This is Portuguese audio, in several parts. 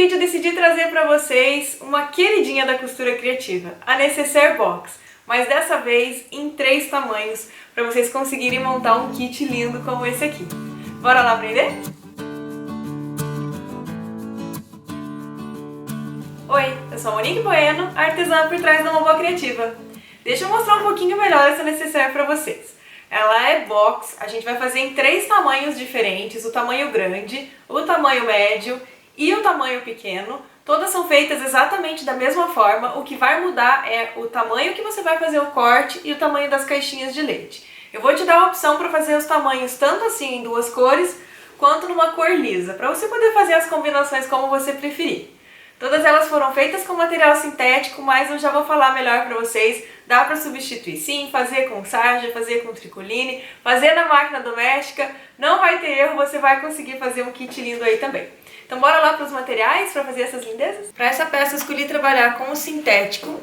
vídeo eu decidi trazer para vocês uma queridinha da costura criativa, a Necessaire Box, mas dessa vez em 3 tamanhos, para vocês conseguirem montar um kit lindo como esse aqui. Bora lá aprender? Oi, eu sou a Monique Bueno, artesã por trás da Uma Boa Criativa. Deixa eu mostrar um pouquinho melhor essa Necessaire para vocês. Ela é box, a gente vai fazer em 3 tamanhos diferentes, o tamanho grande, o tamanho médio e o tamanho pequeno. Todas são feitas exatamente da mesma forma, o que vai mudar é o tamanho que você vai fazer o corte e o tamanho das caixinhas de leite. Eu vou te dar a opção para fazer os tamanhos tanto assim em 2 cores, quanto numa cor lisa, para você poder fazer as combinações como você preferir. Todas elas foram feitas com material sintético, mas eu já vou falar melhor para vocês. Dá para substituir sim, fazer com sarja, fazer com tricoline, fazer na máquina doméstica. Não vai ter erro, você vai conseguir fazer um kit lindo aí também. Então bora lá para os materiais para fazer essas lindezas? Para essa peça eu escolhi trabalhar com o sintético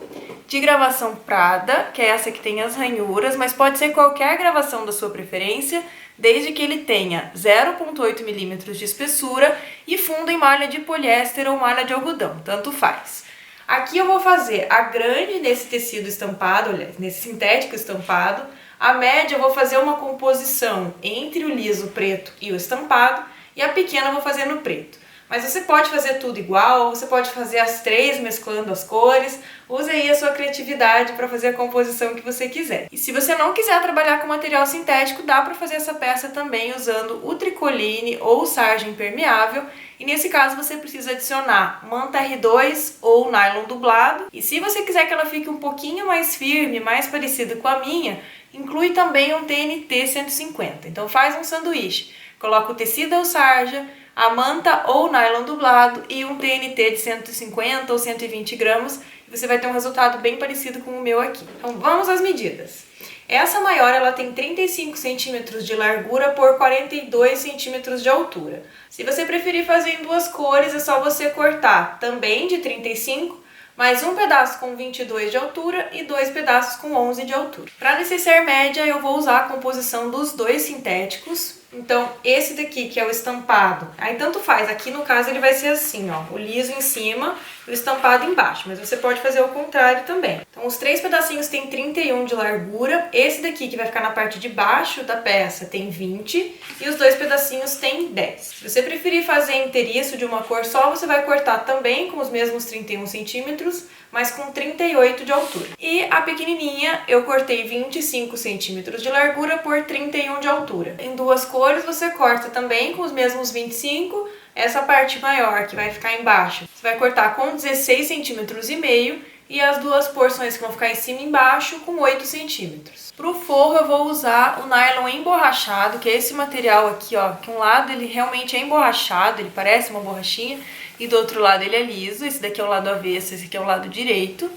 de gravação Prada, que é essa que tem as ranhuras, mas pode ser qualquer gravação da sua preferência, desde que ele tenha 0,8 mm de espessura e fundo em malha de poliéster ou malha de algodão, tanto faz. Aqui eu vou fazer a grande nesse tecido estampado, aliás, nesse sintético estampado, a média eu vou fazer uma composição entre o liso preto e o estampado, e a pequena eu vou fazer no preto. Mas você pode fazer tudo igual, você pode fazer as 3 mesclando as cores, use aí a sua criatividade para fazer a composição que você quiser. E se você não quiser trabalhar com material sintético, dá para fazer essa peça também usando o tricoline ou sarja impermeável, e nesse caso você precisa adicionar manta R2 ou nylon dublado, e se você quiser que ela fique um pouquinho mais firme, mais parecida com a minha, inclui também um TNT 150. Então faz um sanduíche, coloca o tecido ou sarja, a manta ou nylon dublado e um TNT de 150 ou 120 gramas, e você vai ter um resultado bem parecido com o meu aqui. Então vamos às medidas. Essa maior ela tem 35 centímetros de largura por 42 centímetros de altura. Se você preferir fazer em 2 cores, é só você cortar também de 35, mais um pedaço com 22 de altura e 2 pedaços com 11 de altura. Para necessaire média, eu vou usar a composição dos 2 sintéticos. Então, esse daqui que é o estampado, aí tanto faz, aqui no caso ele vai ser assim, ó, o liso em cima e o estampado embaixo, mas você pode fazer o contrário também. Então, os 3 pedacinhos tem 31 de largura, esse daqui que vai ficar na parte de baixo da peça tem 20 e os 2 pedacinhos tem 10. Se você preferir fazer inteiriço de uma cor só, você vai cortar também com os mesmos 31 centímetros, mas com 38 de altura. E a pequenininha eu cortei 25 centímetros de largura por 31 de altura. Em 2 cores você corta também com os mesmos 25, essa parte maior que vai ficar embaixo, você vai cortar com 16 centímetros e meio e as 2 porções que vão ficar em cima e embaixo com 8 centímetros. Para o forro eu vou usar o nylon emborrachado, que é esse material aqui, ó, que um lado ele realmente é emborrachado, ele parece uma borrachinha, e do outro lado ele é liso. Esse daqui é o lado avesso, esse aqui é o lado direito.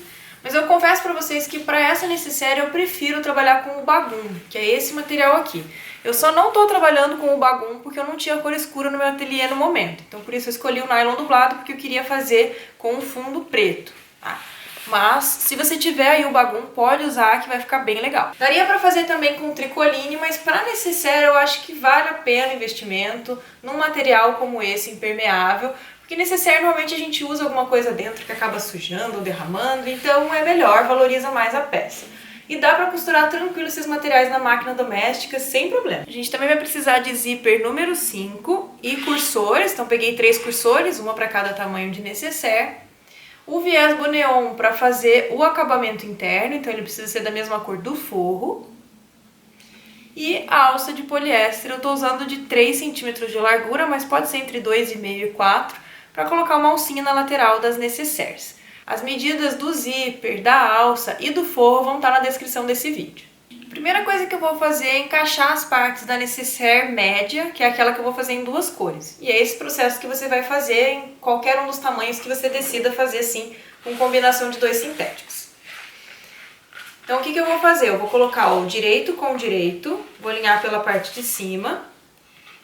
Mas eu confesso para vocês que para essa necessaire eu prefiro trabalhar com o bagum, que é esse material aqui. Eu só não estou trabalhando com o bagum porque eu não tinha cor escura no meu ateliê no momento. Então por isso eu escolhi o nylon dublado, porque eu queria fazer com um fundo preto, tá? Mas se você tiver aí o bagum, pode usar que vai ficar bem legal. Daria para fazer também com tricoline, mas para necessaire eu acho que vale a pena o investimento num material como esse, impermeável, porque necessaire normalmente a gente usa alguma coisa dentro que acaba sujando ou derramando, então é melhor, valoriza mais a peça. E dá para costurar tranquilo esses materiais na máquina doméstica sem problema. A gente também vai precisar de zíper número 5 e cursores, então peguei 3 cursores, uma para cada tamanho de necessaire. O viés boneon para fazer o acabamento interno, então ele precisa ser da mesma cor do forro. E a alça de poliéster, eu estou usando de 3 centímetros de largura, mas pode ser entre 2,5 e 4, para colocar uma alcinha na lateral das necessaires. As medidas do zíper, da alça e do forro vão estar na descrição desse vídeo. A primeira coisa que eu vou fazer é encaixar as partes da necessaire média, que é aquela que eu vou fazer em 2 cores. E é esse processo que você vai fazer em qualquer um dos tamanhos que você decida fazer assim, com combinação de 2 sintéticos. Então o que eu vou fazer? Eu vou colocar o direito com o direito, vou alinhar pela parte de cima,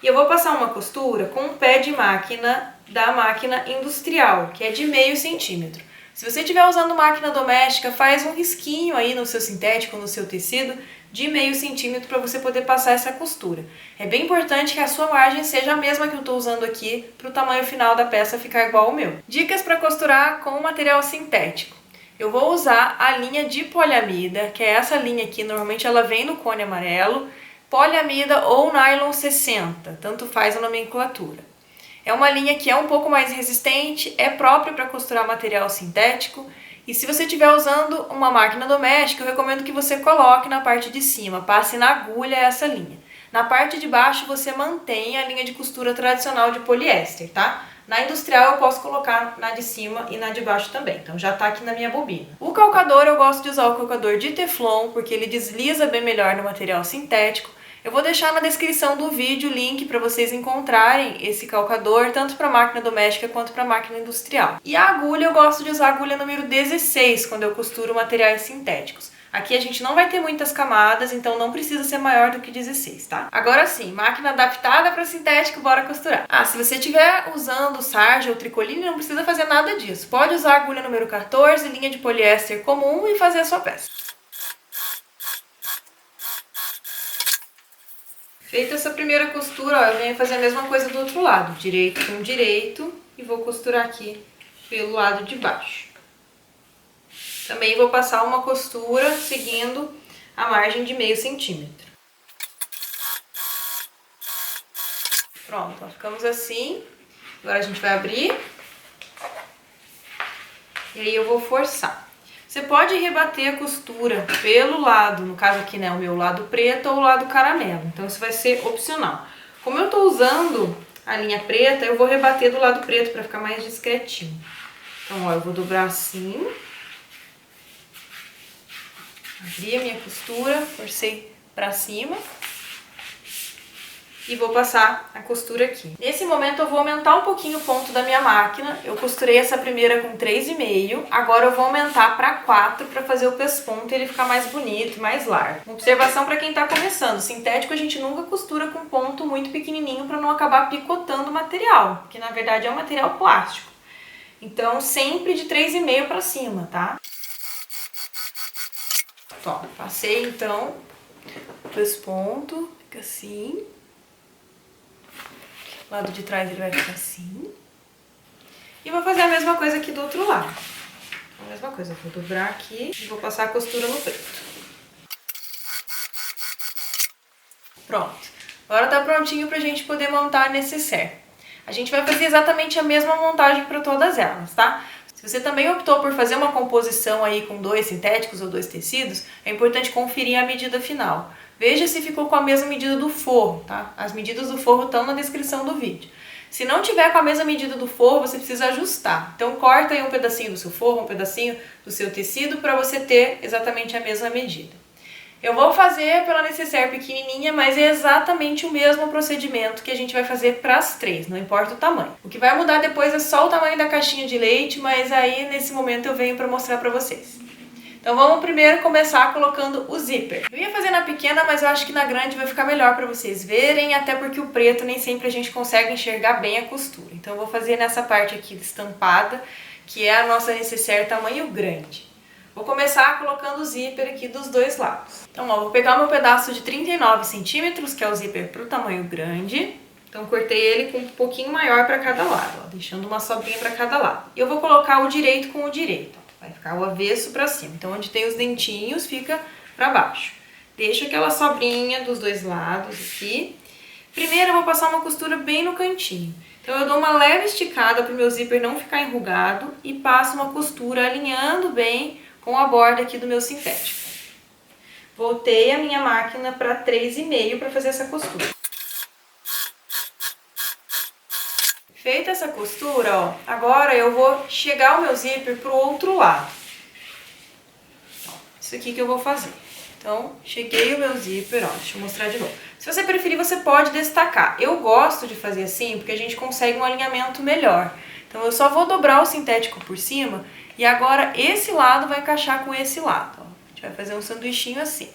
e eu vou passar uma costura com um pé de máquina da máquina industrial, que é de meio centímetro. Se você estiver usando máquina doméstica, faz um risquinho aí no seu sintético, no seu tecido, de meio centímetro para você poder passar essa costura. É bem importante que a sua margem seja a mesma que eu estou usando aqui para o tamanho final da peça ficar igual ao meu. Dicas para costurar com material sintético. Eu vou usar a linha de poliamida, que é essa linha aqui, normalmente ela vem no cone amarelo, poliamida ou nylon 60, tanto faz a nomenclatura. É uma linha que é um pouco mais resistente, é própria para costurar material sintético, e se você estiver usando uma máquina doméstica, eu recomendo que você coloque na parte de cima, passe na agulha essa linha. Na parte de baixo você mantém a linha de costura tradicional de poliéster, tá? Na industrial eu posso colocar na de cima e na de baixo também, então já tá aqui na minha bobina. O calcador eu gosto de usar o calcador de teflon, porque ele desliza bem melhor no material sintético. Eu vou deixar na descrição do vídeo o link para vocês encontrarem esse calcador, tanto para máquina doméstica quanto para máquina industrial. E a agulha eu gosto de usar a agulha número 16 quando eu costuro materiais sintéticos. Aqui a gente não vai ter muitas camadas, então não precisa ser maior do que 16, tá? Agora sim, máquina adaptada para sintético, bora costurar. Se você estiver usando sarja ou tricoline, não precisa fazer nada disso. Pode usar a agulha número 14, linha de poliéster comum e fazer a sua peça. Feita essa primeira costura, ó, eu venho fazer a mesma coisa do outro lado, direito com direito, e vou costurar aqui pelo lado de baixo. Também vou passar uma costura seguindo a margem de meio centímetro. Pronto, ó, ficamos assim. Agora a gente vai abrir. E aí eu vou forçar. Você pode rebater a costura pelo lado, no caso aqui, né, o meu lado preto ou o lado caramelo. Então isso vai ser opcional. Como eu tô usando a linha preta, eu vou rebater do lado preto para ficar mais discretinho. Então, ó, eu vou dobrar assim. Abri a minha costura, forcei pra cima e vou passar a costura aqui. Nesse momento eu vou aumentar um pouquinho o ponto da minha máquina. Eu costurei essa primeira com 3,5, agora eu vou aumentar para 4 para fazer o pesponto e ele ficar mais bonito, mais largo. Uma observação para quem tá começando, sintético a gente nunca costura com ponto muito pequenininho para não acabar picotando o material, porque na verdade é um material plástico. Então sempre de 3,5 para cima, tá? Ó, passei então o pesponto, fica assim. O lado de trás ele vai ficar assim. E vou fazer a mesma coisa aqui do outro lado. A mesma coisa, vou dobrar aqui e vou passar a costura no preto. Pronto. Agora tá prontinho pra gente poder montar a nécessaire. A gente vai fazer exatamente a mesma montagem para todas elas, tá? Se você também optou por fazer uma composição aí com 2 sintéticos ou 2 tecidos, é importante conferir a medida final. Veja se ficou com a mesma medida do forro, tá? As medidas do forro estão na descrição do vídeo. Se não tiver com a mesma medida do forro, você precisa ajustar. Então corta aí um pedacinho do seu forro, um pedacinho do seu tecido para você ter exatamente a mesma medida. Eu vou fazer pela nécessaire pequenininha, mas é exatamente o mesmo procedimento que a gente vai fazer para as 3, não importa o tamanho. O que vai mudar depois é só o tamanho da caixinha de leite, mas aí nesse momento eu venho para mostrar para vocês. Então vamos primeiro começar colocando o zíper. Eu ia fazer na pequena, mas eu acho que na grande vai ficar melhor para vocês verem, até porque o preto nem sempre a gente consegue enxergar bem a costura. Então eu vou fazer nessa parte aqui estampada, que é a nossa nécessaire tamanho grande. Vou começar colocando o zíper aqui dos dois lados. Então, ó, vou pegar o meu pedaço de 39 centímetros, que é o zíper para o tamanho grande. Então, cortei ele com um pouquinho maior para cada lado, ó, deixando uma sobrinha para cada lado. E eu vou colocar o direito com o direito, ó. Vai ficar o avesso para cima. Então, onde tem os dentinhos, fica para baixo. Deixo aquela sobrinha dos dois lados aqui. Primeiro, eu vou passar uma costura bem no cantinho. Então, eu dou uma leve esticada para o meu zíper não ficar enrugado e passo uma costura alinhando bem com a borda aqui do meu sintético. Voltei a minha máquina para 3,5 para fazer essa costura. Feita essa costura, ó, agora eu vou chegar o meu zíper para o outro lado. Ó, isso aqui que eu vou fazer. Então, cheguei o meu zíper, ó, deixa eu mostrar de novo. Se você preferir, você pode destacar. Eu gosto de fazer assim porque a gente consegue um alinhamento melhor. Então, eu só vou dobrar o sintético por cima e agora esse lado vai encaixar com esse lado, ó. A gente vai fazer um sanduichinho assim.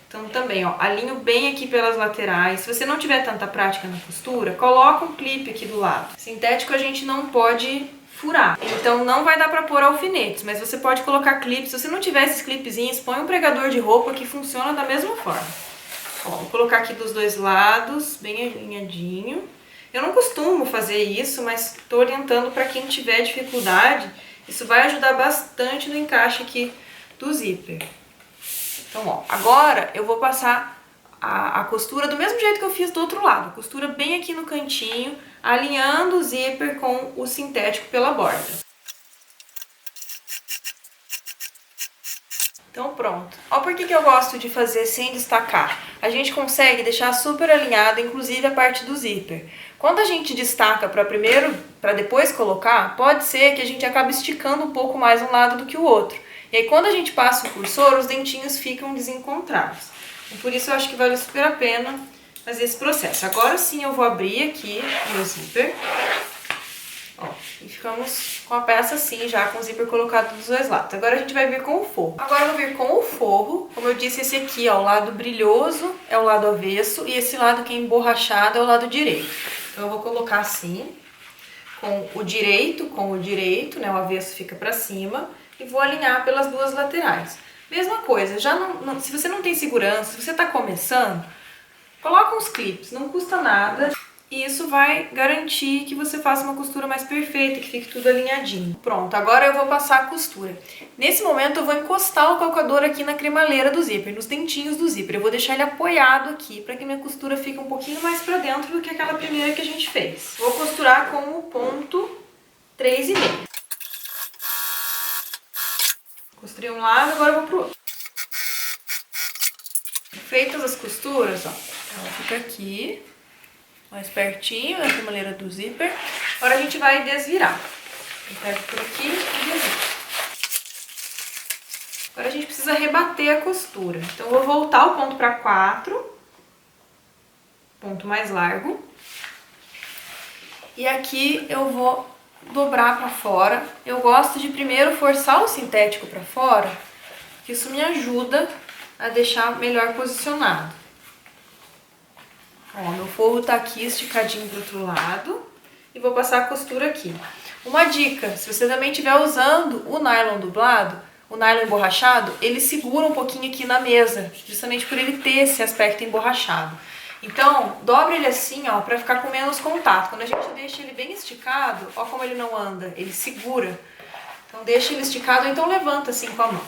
Então também, ó, alinho bem aqui pelas laterais. Se você não tiver tanta prática na costura, coloca um clipe aqui do lado. Sintético a gente não pode furar. Então não vai dar pra pôr alfinetes, mas você pode colocar clipes. Se você não tiver esses clipezinhos, põe um pregador de roupa que funciona da mesma forma. Ó, vou colocar aqui dos dois lados, bem alinhadinho. Eu não costumo fazer isso, mas tô orientando pra quem tiver dificuldade. Isso vai ajudar bastante no encaixe aqui do zíper. Então, ó, agora eu vou passar a costura do mesmo jeito que eu fiz do outro lado. Costura bem aqui no cantinho, alinhando o zíper com o sintético pela borda. Então pronto. Ó, por que eu gosto de fazer sem destacar? A gente consegue deixar super alinhado, inclusive a parte do zíper. Quando a gente destaca para depois colocar, pode ser que a gente acabe esticando um pouco mais um lado do que o outro. E aí quando a gente passa o cursor, os dentinhos ficam desencontrados. E por isso eu acho que vale super a pena fazer esse processo. Agora sim eu vou abrir aqui o meu zíper. Ó, e ficamos com a peça assim, já com o zíper colocado dos dois lados. Agora a gente vai vir com o forro. Agora eu vou vir com o forro. Como eu disse, esse aqui, ó, o lado brilhoso é o lado avesso e esse lado que é emborrachado é o lado direito. Então eu vou colocar assim, com o direito, né, o avesso fica pra cima, e vou alinhar pelas duas laterais. Mesma coisa, se você não tem segurança, se você tá começando, coloca uns clipes, não custa nada. E isso vai garantir que você faça uma costura mais perfeita, que fique tudo alinhadinho. Pronto, agora eu vou passar a costura. Nesse momento eu vou encostar o calcador aqui na cremaleira do zíper, nos dentinhos do zíper. Eu vou deixar ele apoiado aqui, para que minha costura fique um pouquinho mais para dentro do que aquela primeira que a gente fez. Vou costurar com o ponto 3,5. Costurei um lado, agora eu vou pro outro. Feitas as costuras, ó, ela fica aqui, mais pertinho da cremaleira do zíper. Agora a gente vai desvirar. Eu pego por aqui e desviro. Agora a gente precisa rebater a costura. Então eu vou voltar o ponto para 4, ponto mais largo. E aqui eu vou dobrar para fora. Eu gosto de primeiro forçar o sintético para fora, que isso me ajuda a deixar melhor posicionado. Ó, meu forro tá aqui esticadinho pro outro lado e vou passar a costura aqui. Uma dica, se você também estiver usando o nylon dublado, o nylon emborrachado, ele segura um pouquinho aqui na mesa, justamente por ele ter esse aspecto emborrachado. Então, dobra ele assim, ó, pra ficar com menos contato. Quando a gente deixa ele bem esticado, ó como ele não anda, ele segura. Então deixa ele esticado, ou então levanta assim com a mão.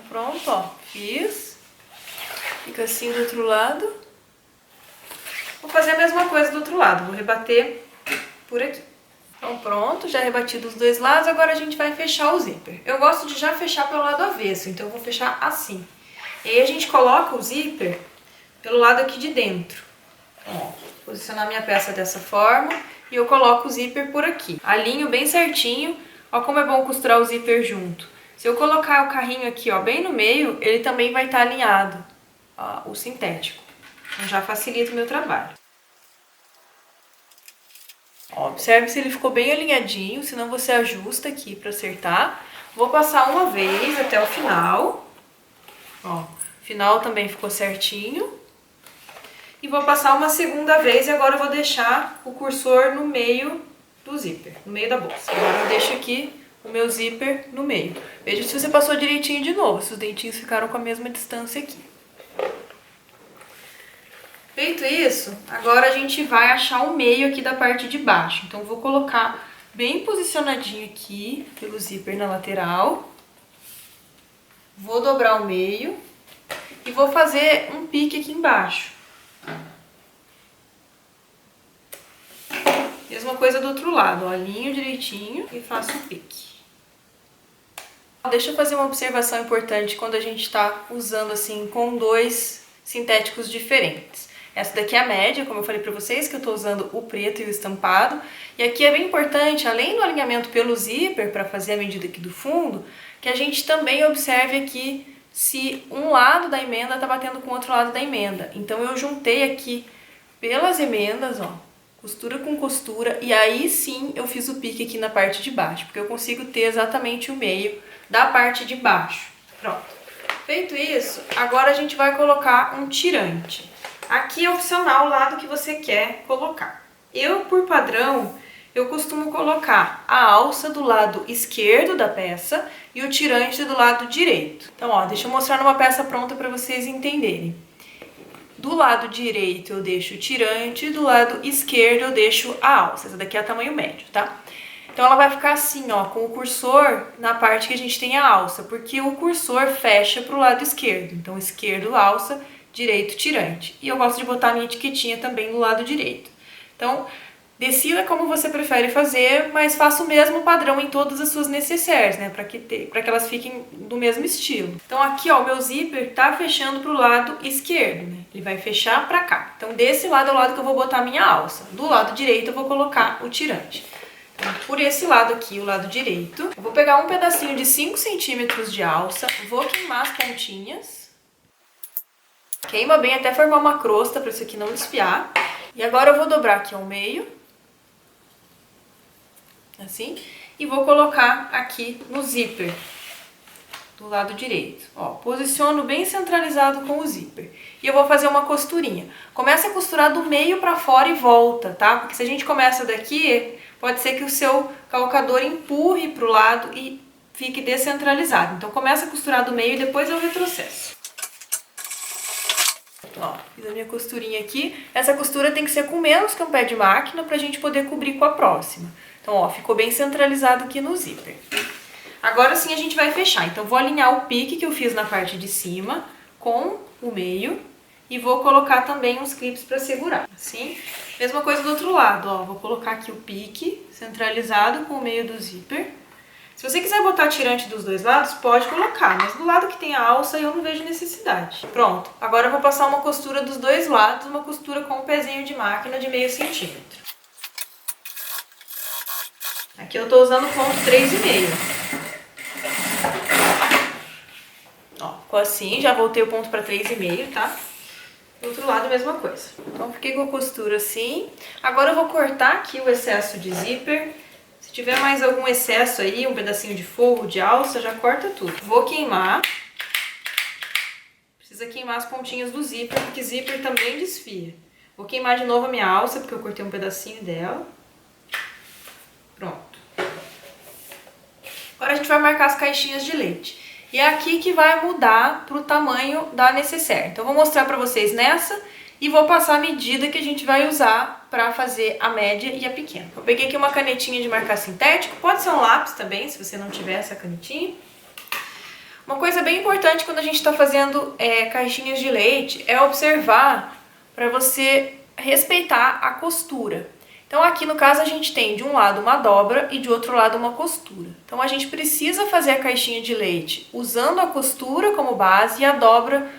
Pronto, ó, fiz. Fica assim do outro lado. Vou fazer a mesma coisa do outro lado, vou rebater por aqui. Então pronto, já rebati dos dois lados, agora a gente vai fechar o zíper. Eu gosto de já fechar pelo lado avesso, então eu vou fechar assim. E aí a gente coloca o zíper pelo lado aqui de dentro. Ó, vou posicionar minha peça dessa forma e eu coloco o zíper por aqui. Alinho bem certinho, ó como é bom costurar o zíper junto. Se eu colocar o carrinho aqui, ó, bem no meio, ele também vai estar alinhado, ó, o sintético. Então já facilita o meu trabalho. Ó, observe se ele ficou bem alinhadinho, senão você ajusta aqui para acertar. Vou passar uma vez até o final. Ó, o final também ficou certinho. E vou passar uma segunda vez e agora eu vou deixar o cursor no meio do zíper, no meio da bolsa. Agora eu deixo aqui o meu zíper no meio. Veja se você passou direitinho de novo, se os dentinhos ficaram com a mesma distância aqui. Feito isso, agora a gente vai achar o meio aqui da parte de baixo. Então vou colocar bem posicionadinho aqui pelo zíper na lateral. Vou dobrar o meio e vou fazer um pique aqui embaixo. Mesma coisa do outro lado, ó, alinho direitinho e faço um pique. Deixa eu fazer uma observação importante quando a gente está usando assim com dois sintéticos diferentes. Essa daqui é a média, como eu falei para vocês, que eu estou usando o preto e o estampado. E aqui é bem importante, além do alinhamento pelo zíper, para fazer a medida aqui do fundo, que a gente também observe aqui se um lado da emenda está batendo com o outro lado da emenda. Então eu juntei aqui pelas emendas, ó, costura com costura, e aí sim eu fiz o pique aqui na parte de baixo, porque eu consigo ter exatamente o meio da parte de baixo. Pronto. Feito isso, agora a gente vai colocar um tirante. Aqui é opcional o lado que você quer colocar. Eu, por padrão, eu costumo colocar a alça do lado esquerdo da peça e o tirante do lado direito. Então, ó, deixa eu mostrar numa peça pronta para vocês entenderem. Do lado direito eu deixo o tirante, do lado esquerdo eu deixo a alça. Essa daqui é tamanho médio, tá? Então ela vai ficar assim, ó, com o cursor na parte que a gente tem a alça, porque o cursor fecha pro lado esquerdo. Então esquerdo alça, direito tirante. E eu gosto de botar a minha etiquetinha também do lado direito. Então, decida como você prefere fazer, mas faça o mesmo padrão em todas as suas necessaires, né? Para que elas fiquem do mesmo estilo. Então aqui, ó, o meu zíper tá fechando pro lado esquerdo, né? Ele vai fechar para cá. Então desse lado é o lado que eu vou botar a minha alça. Do lado direito eu vou colocar o tirante. Então, por esse lado aqui, o lado direito, eu vou pegar um pedacinho de 5 centímetros de alça, vou queimar as pontinhas. Queima bem até formar uma crosta para isso aqui não desfiar. E agora eu vou dobrar aqui ao meio. Assim, e vou colocar aqui no zíper do lado direito. Ó, posiciono bem centralizado com o zíper. E eu vou fazer uma costurinha. Começa a costurar do meio para fora e volta, tá? Porque se a gente começa daqui, pode ser que o seu calcador empurre pro lado e fique descentralizado. Então começa a costurar do meio e depois eu retrocesso. Ó, fiz a minha costurinha aqui. Essa costura tem que ser com menos que um pé de máquina pra gente poder cobrir com a próxima. Então, ó, ficou bem centralizado aqui no zíper. Agora sim a gente vai fechar. Então, vou alinhar o pique que eu fiz na parte de cima com o meio e vou colocar também uns clips para segurar. Assim, mesma coisa do outro lado, ó. Vou colocar aqui o pique centralizado com o meio do zíper. Se você quiser botar tirante dos dois lados, pode colocar, mas do lado que tem a alça eu não vejo necessidade. Pronto. Agora eu vou passar uma costura dos dois lados, uma costura com um pezinho de máquina de meio centímetro. Aqui eu tô usando ponto 3,5. Ó, ficou assim, já voltei o ponto para 3,5, tá? Do outro lado, a mesma coisa. Então, fiquei com a costura assim. Agora eu vou cortar aqui o excesso de zíper. Se tiver mais algum excesso aí, um pedacinho de forro, de alça, já corta tudo. Vou queimar. Precisa queimar as pontinhas do zíper, porque zíper também desfia. Vou queimar de novo a minha alça, porque eu cortei um pedacinho dela. Pronto. Agora a gente vai marcar as caixinhas de leite. E é aqui que vai mudar pro tamanho da necessaire. Então, eu vou mostrar pra vocês nessa e vou passar a medida que a gente vai usar pra fazer a média e a pequena. Eu peguei aqui uma canetinha de marcar sintético, pode ser um lápis também, se você não tiver essa canetinha. Uma coisa bem importante quando a gente tá fazendo caixinhas de leite é observar pra você respeitar a costura. Então aqui no caso a gente tem de um lado uma dobra e de outro lado uma costura. Então a gente precisa fazer a caixinha de leite usando a costura como base e a dobra,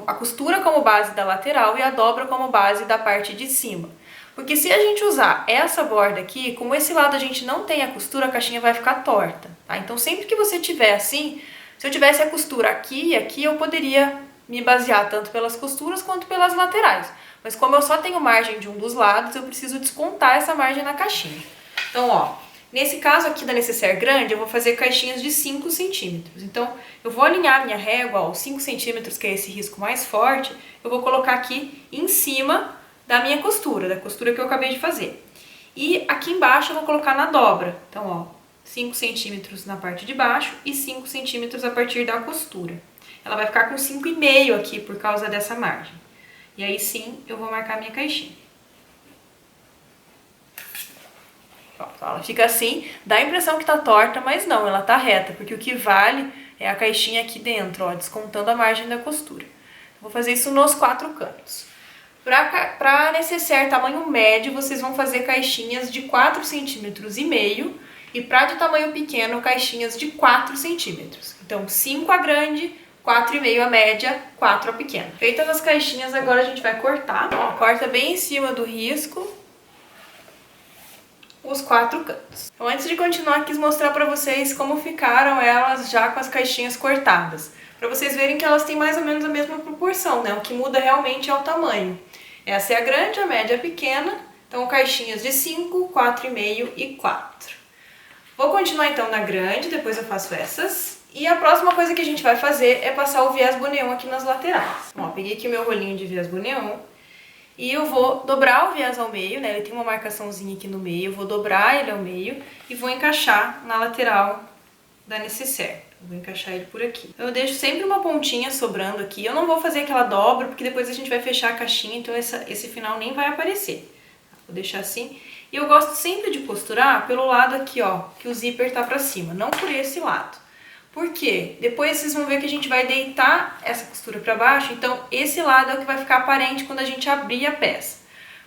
a costura como base da lateral e a dobra como base da parte de cima. Porque se a gente usar essa borda aqui, como esse lado a gente não tem a costura, a caixinha vai ficar torta, tá? Então sempre que você tiver assim, se eu tivesse a costura aqui e aqui, eu poderia me basear tanto pelas costuras quanto pelas laterais. Mas como eu só tenho margem de um dos lados, eu preciso descontar essa margem na caixinha. Então, ó, nesse caso aqui da necessaire grande, eu vou fazer caixinhas de 5 centímetros. Então, eu vou alinhar a minha régua, ó, os 5 centímetros, que é esse risco mais forte, eu vou colocar aqui em cima da minha costura, da costura que eu acabei de fazer. E aqui embaixo eu vou colocar na dobra. Então, ó, 5 centímetros na parte de baixo e 5 centímetros a partir da costura. Ela vai ficar com 5,5 aqui por causa dessa margem. E aí sim, eu vou marcar a minha caixinha. Pronto, ela fica assim, dá a impressão que tá torta, mas não, ela tá reta, porque o que vale é a caixinha aqui dentro, ó, descontando a margem da costura. Vou fazer isso nos 4 cantos. Pra necessaire tamanho médio, vocês vão fazer caixinhas de 4,5 centímetros e pra de tamanho pequeno, caixinhas de 4 centímetros. Então, 5 a grande, 4,5 a média, 4 a pequena. Feitas as caixinhas, agora a gente vai cortar. Ó, corta bem em cima do risco os 4 cantos. Então, antes de continuar, quis mostrar pra vocês como ficaram elas já com as caixinhas cortadas. Pra vocês verem que elas têm mais ou menos a mesma proporção, né? O que muda realmente é o tamanho. Essa é a grande, a média é a pequena. Então, caixinhas de 5, 4,5 e 4. Vou continuar então na grande, depois eu faço essas. E a próxima coisa que a gente vai fazer é passar o viés boneon aqui nas laterais. Ó, peguei aqui o meu rolinho de viés boneon e eu vou dobrar o viés ao meio, né? Ele tem uma marcaçãozinha aqui no meio, eu vou dobrar ele ao meio e vou encaixar na lateral da nécessaire. Eu vou encaixar ele por aqui. Eu deixo sempre uma pontinha sobrando aqui. Eu não vou fazer aquela dobra, porque depois a gente vai fechar a caixinha, então esse final nem vai aparecer. Vou deixar assim. E eu gosto sempre de costurar pelo lado aqui, ó, que o zíper tá pra cima, não por esse lado. Por quê? Depois vocês vão ver que a gente vai deitar essa costura pra baixo, então esse lado é o que vai ficar aparente quando a gente abrir a peça.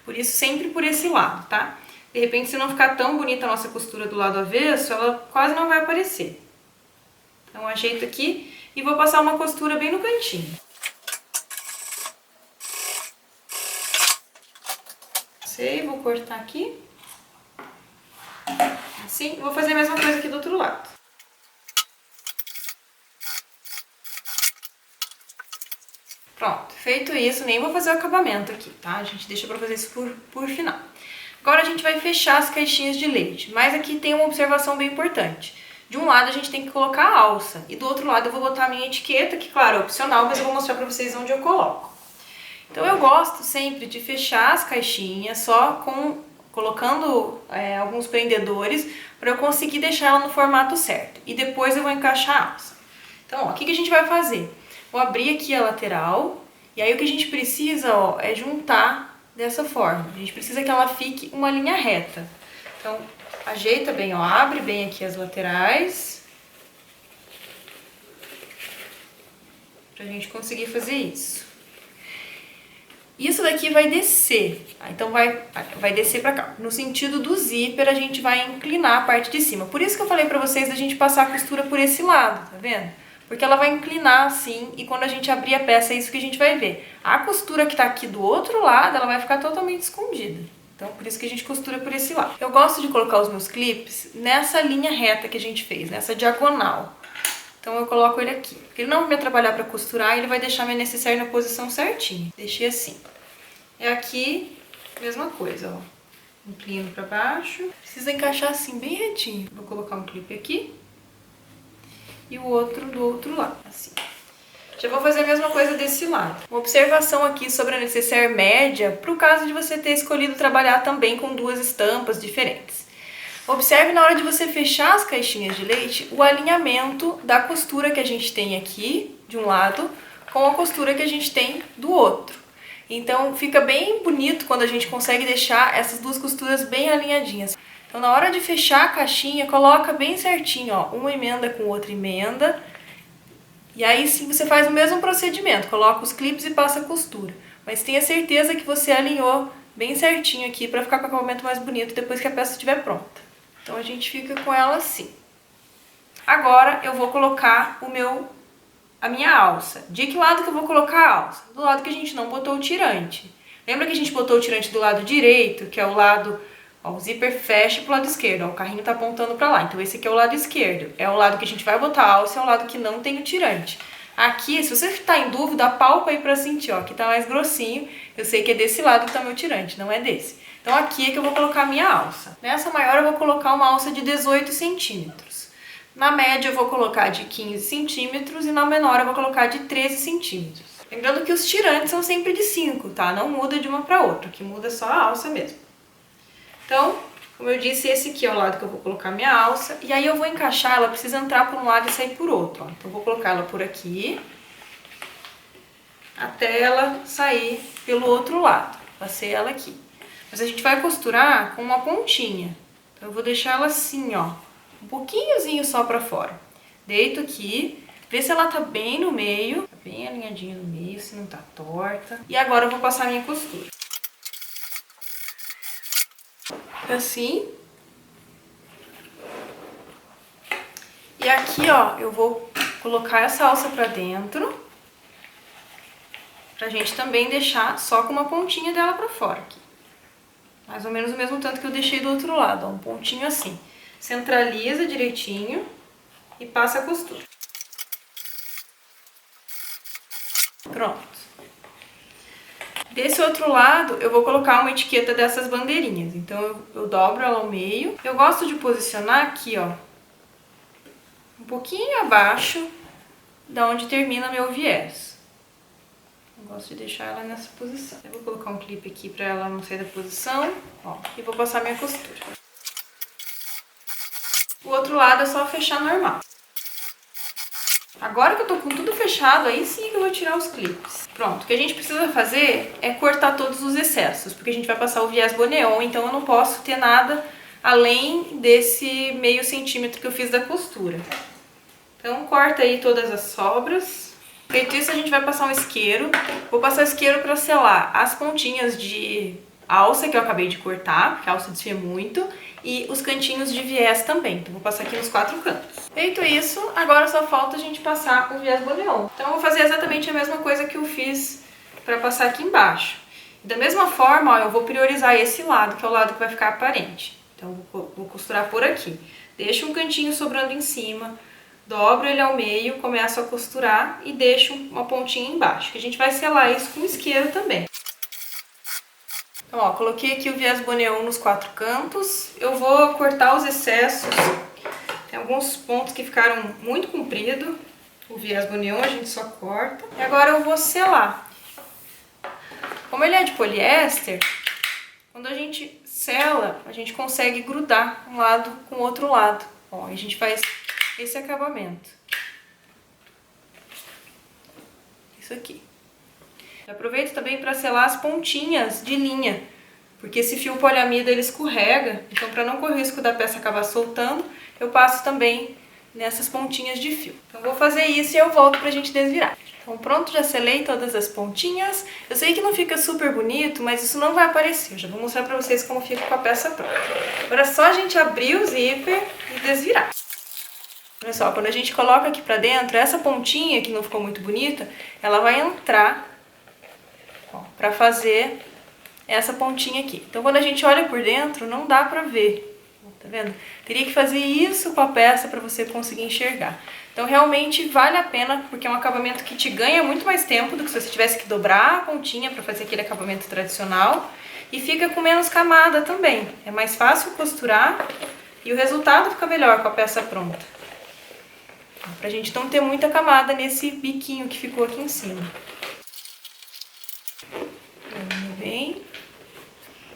Por isso, sempre por esse lado, tá? De repente, se não ficar tão bonita a nossa costura do lado avesso, ela quase não vai aparecer. Então, ajeito aqui e vou passar uma costura bem no cantinho. Passei, vou cortar aqui. Assim, vou fazer a mesma coisa aqui do outro lado. Pronto, feito isso, nem vou fazer o acabamento aqui, tá? A gente deixa pra fazer isso por final. Agora a gente vai fechar as caixinhas de leite, mas aqui tem uma observação bem importante. De um lado a gente tem que colocar a alça, e do outro lado eu vou botar a minha etiqueta, que claro, é opcional, mas eu vou mostrar pra vocês onde eu coloco. Então eu gosto sempre de fechar as caixinhas só colocando alguns prendedores, para eu conseguir deixar ela no formato certo. E depois eu vou encaixar a alça. Então, ó, o que a gente vai fazer? Vou abrir aqui a lateral, e aí o que a gente precisa, ó, é juntar dessa forma. A gente precisa que ela fique uma linha reta. Então, ajeita bem, ó, abre bem aqui as laterais, pra gente conseguir fazer isso. Isso daqui vai descer, então vai descer pra cá. No sentido do zíper, a gente vai inclinar a parte de cima. Por isso que eu falei pra vocês da gente passar a costura por esse lado, tá vendo? Porque ela vai inclinar assim, e quando a gente abrir a peça é isso que a gente vai ver. A costura que tá aqui do outro lado, ela vai ficar totalmente escondida. Então, por isso que a gente costura por esse lado. Eu gosto de colocar os meus clipes nessa linha reta que a gente fez, nessa diagonal. Então, eu coloco ele aqui. Porque ele não vai me atrapalhar pra costurar, ele vai deixar minha nécessaire na posição certinha. Deixei assim. E aqui, mesma coisa, ó. Inclino pra baixo. Precisa encaixar assim, bem retinho. Vou colocar um clipe aqui. E o outro do outro lado, assim. Já vou fazer a mesma coisa desse lado. Uma observação aqui sobre a nécessaire média, para o caso de você ter escolhido trabalhar também com duas estampas diferentes. Observe na hora de você fechar as caixinhas de leite, o alinhamento da costura que a gente tem aqui, de um lado, com a costura que a gente tem do outro. Então, fica bem bonito quando a gente consegue deixar essas duas costuras bem alinhadinhas. Então, na hora de fechar a caixinha, coloca bem certinho, ó, uma emenda com outra emenda. E aí sim você faz o mesmo procedimento, coloca os clipes e passa a costura. Mas tenha certeza que você alinhou bem certinho aqui para ficar com o acabamento mais bonito depois que a peça estiver pronta. Então, a gente fica com ela assim. Agora, eu vou colocar a minha alça. De que lado que eu vou colocar a alça? Do lado que a gente não botou o tirante. Lembra que a gente botou o tirante do lado direito, que é o lado... Ó, o zíper fecha pro lado esquerdo, ó, o carrinho tá apontando pra lá. Então esse aqui é o lado esquerdo. É o lado que a gente vai botar a alça, é o lado que não tem o tirante. Aqui, se você tá em dúvida, palpa aí pra sentir, ó, que tá mais grossinho. Eu sei que é desse lado que tá meu tirante, não é desse. Então aqui é que eu vou colocar a minha alça. Nessa maior eu vou colocar uma alça de 18 centímetros. Na média eu vou colocar de 15 centímetros e na menor eu vou colocar de 13 centímetros. Lembrando que os tirantes são sempre de 5, tá? Não muda de uma pra outra, que muda só a alça mesmo. Então, como eu disse, esse aqui é o lado que eu vou colocar minha alça. E aí eu vou encaixar, ela precisa entrar por um lado e sair por outro, ó. Então eu vou colocar ela por aqui, até ela sair pelo outro lado. Passei ela aqui. Mas a gente vai costurar com uma pontinha. Então eu vou deixar ela assim, ó, um pouquinhozinho só pra fora. Deito aqui, vê se ela tá bem no meio, tá bem alinhadinha no meio, se não tá torta. E agora eu vou passar a minha costura. Assim. E aqui, ó, eu vou colocar essa alça pra dentro, pra gente também deixar só com uma pontinha dela pra fora aqui. Mais ou menos o mesmo tanto que eu deixei do outro lado, ó, um pontinho assim. Centraliza direitinho e passa a costura. Pronto. Desse outro lado, eu vou colocar uma etiqueta dessas bandeirinhas. Então, eu dobro ela ao meio. Eu gosto de posicionar aqui, ó, um pouquinho abaixo da onde termina meu viés. Eu gosto de deixar ela nessa posição. Eu vou colocar um clipe aqui pra ela não sair da posição, ó, e vou passar minha costura. O outro lado é só fechar normal. Agora que eu tô com tudo fechado, aí sim que eu vou tirar os clipes. Pronto, o que a gente precisa fazer é cortar todos os excessos, porque a gente vai passar o viés boneon, então eu não posso ter nada além desse meio centímetro que eu fiz da costura. Então corta aí todas as sobras. Feito isso, a gente vai passar um isqueiro. Vou passar o isqueiro para selar as pontinhas de alça que eu acabei de cortar, porque a alça desfia muito, e os cantinhos de viés também. Então vou passar aqui nos 4 cantos. Feito isso, agora só falta a gente passar o viés boneon. Então eu vou fazer exatamente a mesma coisa que eu fiz para passar aqui embaixo. Da mesma forma, ó, eu vou priorizar esse lado, que é o lado que vai ficar aparente. Então vou costurar por aqui. Deixo um cantinho sobrando em cima, dobro ele ao meio, começo a costurar e deixo uma pontinha embaixo, que a gente vai selar isso com isqueiro também. Então, ó, coloquei aqui o viés boneon nos 4 cantos. Eu vou cortar os excessos. Tem alguns pontos que ficaram muito compridos. O viés boneon a gente só corta. E agora eu vou selar. Como ele é de poliéster, quando a gente sela, a gente consegue grudar um lado com o outro lado. Ó, a gente faz esse acabamento. Isso aqui. Eu aproveito também para selar as pontinhas de linha, porque esse fio poliamida ele escorrega, então para não correr o risco da peça acabar soltando, eu passo também nessas pontinhas de fio. Então vou fazer isso e eu volto pra gente desvirar. Então pronto, já selei todas as pontinhas. Eu sei que não fica super bonito, mas isso não vai aparecer. Eu já vou mostrar pra vocês como fica com a peça pronta. Agora é só a gente abrir o zíper e desvirar. Olha só, quando a gente coloca aqui pra dentro, essa pontinha que não ficou muito bonita, ela vai entrar para fazer essa pontinha aqui. Então quando a gente olha por dentro, não dá pra ver, tá vendo? Teria que fazer isso com a peça para você conseguir enxergar. Então realmente vale a pena, porque é um acabamento que te ganha muito mais tempo do que se você tivesse que dobrar a pontinha para fazer aquele acabamento tradicional, e fica com menos camada também. É mais fácil costurar e o resultado fica melhor com a peça pronta. Pra gente não ter muita camada nesse biquinho que ficou aqui em cima. Bem.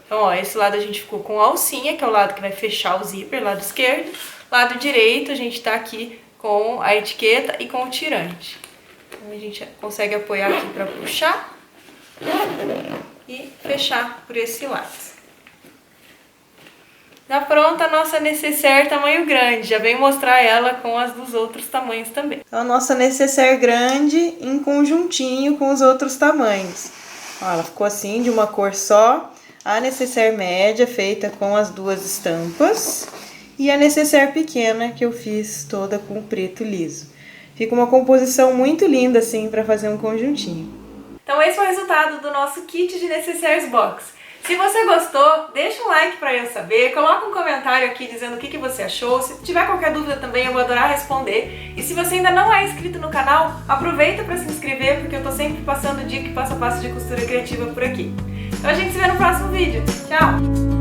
Então, ó, esse lado a gente ficou com a alcinha, que é o lado que vai fechar o zíper, lado esquerdo. Lado direito a gente tá aqui com a etiqueta e com o tirante. Então a gente consegue apoiar aqui pra puxar e fechar por esse lado. Já pronta a nossa necessaire tamanho grande, já vem mostrar ela com as dos outros tamanhos também. Então a nossa necessaire grande em conjuntinho com os outros tamanhos. Ó, ela ficou assim, de uma cor só. A necessaire média, feita com as 2 estampas. E a necessaire pequena, que eu fiz toda com preto liso. Fica uma composição muito linda, assim, para fazer um conjuntinho. Então esse foi o resultado do nosso kit de necessaires box. Se você gostou, deixa um like para eu saber, coloca um comentário aqui dizendo o que você achou. Se tiver qualquer dúvida também, eu vou adorar responder. E se você ainda não é inscrito no canal, aproveita para se inscrever, porque eu tô sempre passando dica e passo a passo de costura criativa por aqui. Então a gente se vê no próximo vídeo. Tchau!